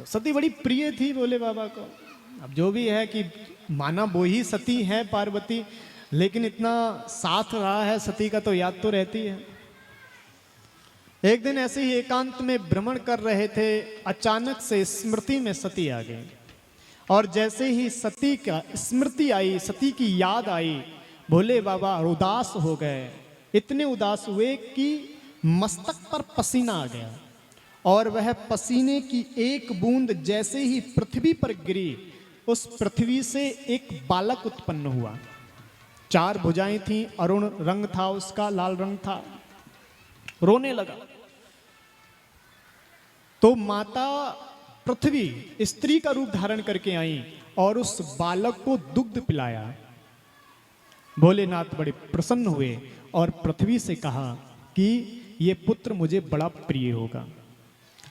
तो सती बड़ी प्रिय थी भोले बाबा को। अब जो भी है कि माना वो ही सती है पार्वती, लेकिन इतना साथ रहा है सती का तो याद तो रहती है। एक दिन ऐसे ही एकांत में भ्रमण कर रहे थे, अचानक से स्मृति में सती आ गई। और जैसे ही सती का स्मृति आई, सती की याद आई, भोले बाबा उदास हो गए। इतने उदास हुए कि मस्तक पर पसीना आ गया और वह पसीने की एक बूंद जैसे ही पृथ्वी पर गिरी, उस पृथ्वी से एक बालक उत्पन्न हुआ। 4 भुजाएं थीं, अरुण रंग था उसका, लाल रंग था। रोने लगा तो माता पृथ्वी स्त्री का रूप धारण करके आई और उस बालक को दुग्ध पिलाया। भोलेनाथ बड़े प्रसन्न हुए और पृथ्वी से कहा कि ये पुत्र मुझे बड़ा प्रिय होगा।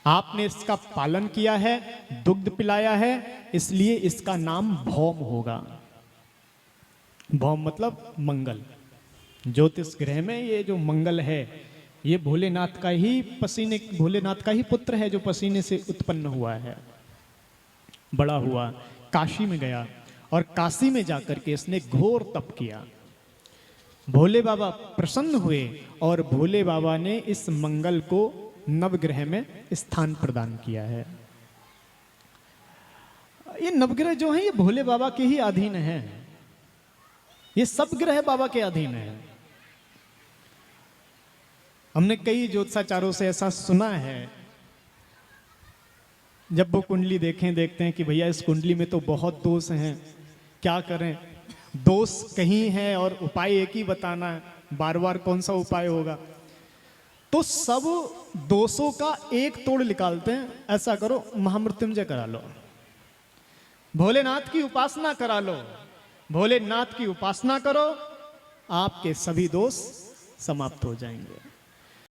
आपने इसका पालन किया है, दुग्ध पिलाया है, इसलिए इसका नाम भौम होगा। भौम मतलब मंगल। ज्योतिष ग्रह में ये जो मंगल है, ये भोलेनाथ का ही पसीने, भोलेनाथ का ही पुत्र है जो पसीने से उत्पन्न हुआ है। बड़ा हुआ, काशी में गया और काशी में जाकर के इसने घोर तप किया। भोले बाबा प्रसन्न हुए और भोले बाबा ने इस मंगल को नवग्रह में स्थान प्रदान किया है। ये नवग्रह जो है ये भोले बाबा के ही अधीन है। ये सब ग्रह बाबा के अधीन है। हमने कई ज्योतिषाचार्यों से ऐसा सुना है, जब वो कुंडली देखते हैं कि भैया इस कुंडली में तो बहुत दोष हैं, क्या करें, दोष कहीं है और उपाय एक ही बताना है, बार बार कौन सा उपाय होगा। तो सब दोषों का एक तोड़ निकालते हैं। ऐसा करो, महामृत्युंजय करा लो, भोलेनाथ की उपासना करा लो, भोलेनाथ की उपासना करो, आपके सभी दोष समाप्त हो जाएंगे।